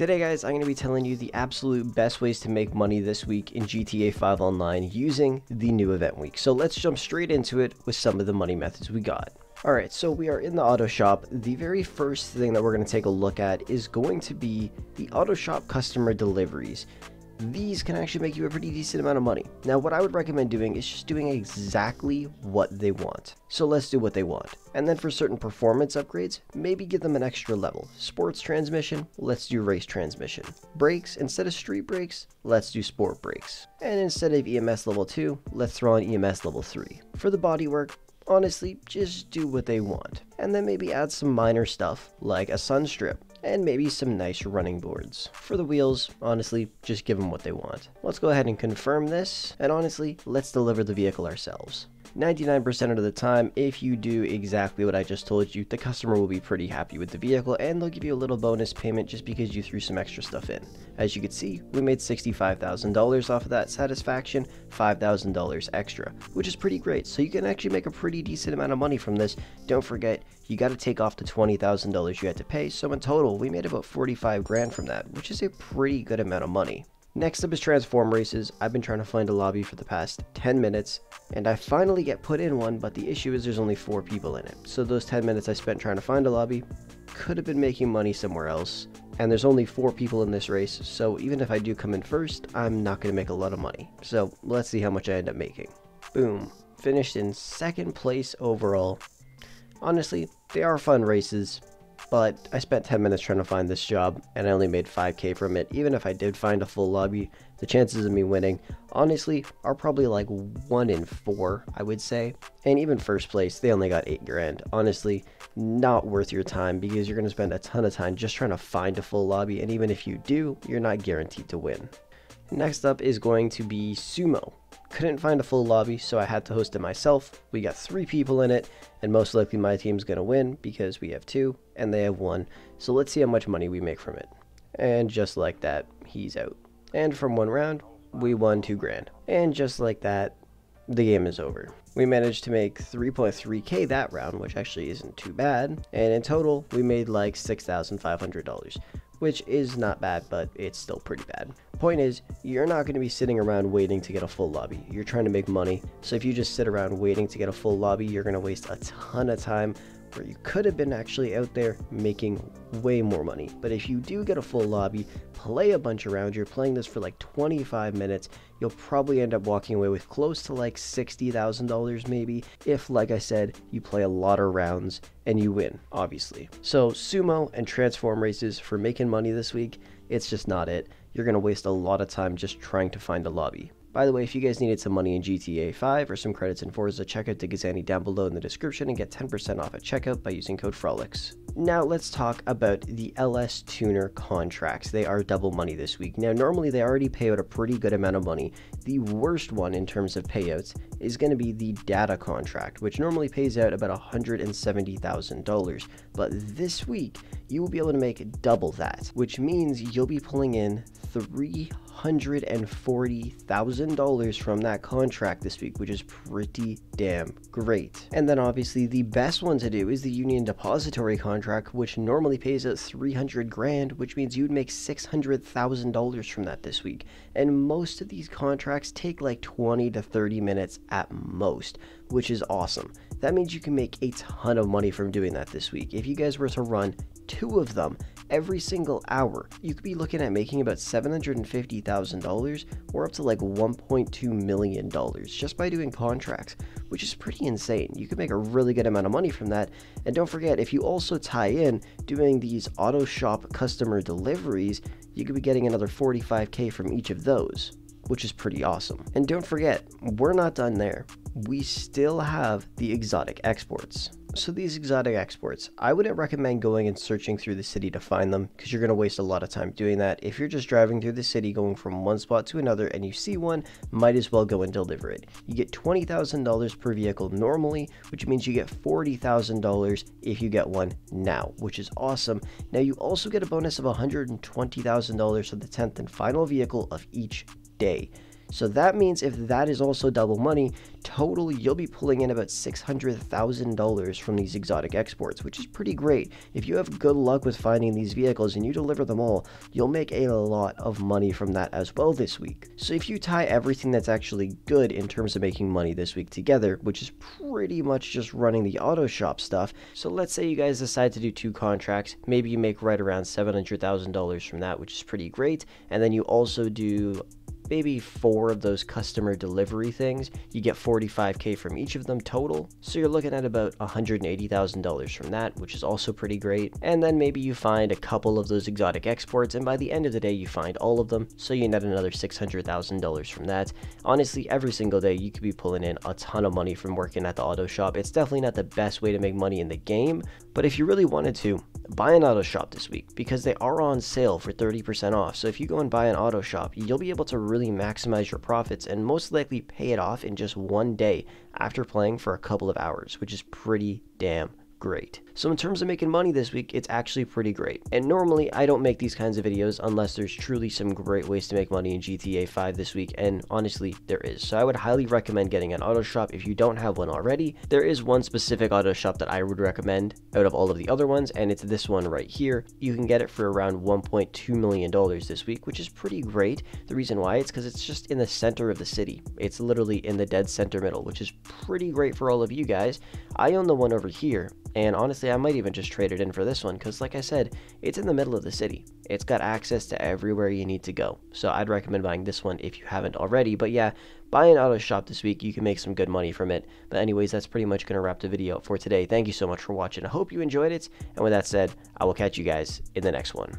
Today guys, I'm going to be telling you the absolute best ways to make money this week in GTA 5 Online using the new event week. So let's jump straight into it with some of the money methods we got. Alright, so we are in the auto shop. The very first thing that we're going to take a look at is going to be the auto shop customer deliveries. These can actually make you a pretty decent amount of money. Now what I would recommend doing is just doing exactly what they want. So let's do what they want. And then for certain performance upgrades, maybe give them an extra level. Sports transmission, let's do race transmission. Brakes, instead of street brakes, let's do sport brakes. And instead of EMS level 2, let's throw on EMS level 3. For the bodywork, honestly, just do what they want. And then maybe add some minor stuff like a sun strip and maybe some nice running boards. For the wheels, honestly, just give them what they want. Let's go ahead and confirm this, and honestly, let's deliver the vehicle ourselves. 99% of the time, if you do exactly what I just told you, the customer will be pretty happy with the vehicle and they'll give you a little bonus payment just because you threw some extra stuff in. As you can see, we made $65,000 off of that satisfaction, $5,000 extra, which is pretty great. So you can actually make a pretty decent amount of money from this. Don't forget, you got to take off the $20,000 you had to pay. So in total, we made about 45 grand from that, which is a pretty good amount of money. Next up is transform races. I've been trying to find a lobby for the past 10 minutes and I finally get put in one, but the issue is there's only 4 people in it. So those 10 minutes I spent trying to find a lobby could have been making money somewhere else. And there's only 4 people in this race, so even if I do come in first, I'm not going to make a lot of money. So let's see how much I end up making. Boom. Finished in 2nd place overall. Honestly, they are fun races, but I spent 10 minutes trying to find this job and I only made 5k from it. Even if I did find a full lobby, the chances of me winning, honestly, are probably like 1 in 4, I would say. And even first place, they only got 8 grand. Honestly, not worth your time because you're going to spend a ton of time just trying to find a full lobby. And even if you do, you're not guaranteed to win. Next up is going to be Sumo. Couldn't find a full lobby, so I had to host it myself. We got 3 people in it, and most likely my team's gonna win because we have 2 and they have 1. So let's see how much money we make from it. And just like that, he's out. And from 1 round, we won 2 grand. And just like that, the game is over. We managed to make 3.3k that round, which actually isn't too bad. And in total, we made like $6,500. Which is not bad, but it's still pretty bad. Point is, you're not going to be sitting around waiting to get a full lobby. You're trying to make money, so if you just sit around waiting to get a full lobby, you're going to waste a ton of time where you could have been actually out there making way more money. But if you do get a full lobby, play a bunch of rounds, you're playing this for like 25 minutes, you'll probably end up walking away with close to like $60,000 maybe, if, like I said, you play a lot of rounds and you win, obviously. So Sumo and transform races for making money this week, it's just not it. You're going to waste a lot of time just trying to find a lobby. By the way, if you guys needed some money in GTA 5 or some credits in Forza, check out Digizani down below in the description and get 10% off at checkout by using code FROLICKZ. Now let's talk about the LS Tuner contracts. They are double money this week. Now normally they already pay out a pretty good amount of money. The worst one in terms of payouts is going to be the data contract, which normally pays out about $170,000. But this week you will be able to make double that, which means you'll be pulling in $340,000 from that contract this week, which is pretty damn great. And then obviously the best one to do is the Union Depository contract, which normally pays out 300 grand, which means you'd make $600,000 from that this week. And most of these contracts take like 20 to 30 minutes at most, which is awesome. That means you can make a ton of money from doing that this week. If you guys were to run 2 of them every single hour, you could be looking at making about $750,000 or up to like $1.2 million just by doing contracts, which is pretty insane. You could make a really good amount of money from that. And don't forget, if you also tie in doing these auto shop customer deliveries, you could be getting another 45k from each of those, which is pretty awesome. And don't forget, we're not done there. We still have the exotic exports. So these exotic exports, I wouldn't recommend going and searching through the city to find them because you're going to waste a lot of time doing that. If you're just driving through the city going from one spot to another and you see one, might as well go and deliver it. You get $20,000 per vehicle normally, which means you get $40,000 if you get one now, which is awesome. Now you also get a bonus of $120,000 for the 10th and final vehicle of each day. So that means if that is also double money, total you'll be pulling in about $600,000 from these exotic exports, which is pretty great. If you have good luck with finding these vehicles and you deliver them all, you'll make a lot of money from that as well this week. So if you tie everything that's actually good in terms of making money this week together, which is pretty much just running the auto shop stuff. So let's say you guys decide to do 2 contracts, maybe you make right around $700,000 from that, which is pretty great. And then you also do maybe 4 of those customer delivery things, you get $45K from each of them total. So you're looking at about $180,000 from that, which is also pretty great. And then maybe you find a couple of those exotic exports, and by the end of the day, you find all of them. So you net another $600,000 from that. Honestly, every single day, you could be pulling in a ton of money from working at the auto shop. It's definitely not the best way to make money in the game, but if you really wanted to, buy an auto shop this week because they are on sale for 30% off. So if you go and buy an auto shop, you'll be able to really maximize your profits and most likely pay it off in just one day after playing for a couple of hours, which is pretty damn great. So in terms of making money this week, it's actually pretty great. And normally I don't make these kinds of videos unless there's truly some great ways to make money in GTA 5 this week, and honestly there is. So I would highly recommend getting an auto shop if you don't have one already. There is one specific auto shop that I would recommend out of all of the other ones, and it's this one right here. You can get it for around $1.2 million this week, which is pretty great. The reason why, it's because it's just in the center of the city. It's literally in the dead center middle, which is pretty great for all of you guys. I own the one over here, and honestly I might even just trade it in for this one because, like I said, it's in the middle of the city. It's got access to everywhere you need to go. So I'd recommend buying this one if you haven't already. But yeah, buy an auto shop this week. You can make some good money from it. But anyways, that's pretty much going to wrap the video up for today. Thank you so much for watching. I hope you enjoyed it. And with that said, I will catch you guys in the next one.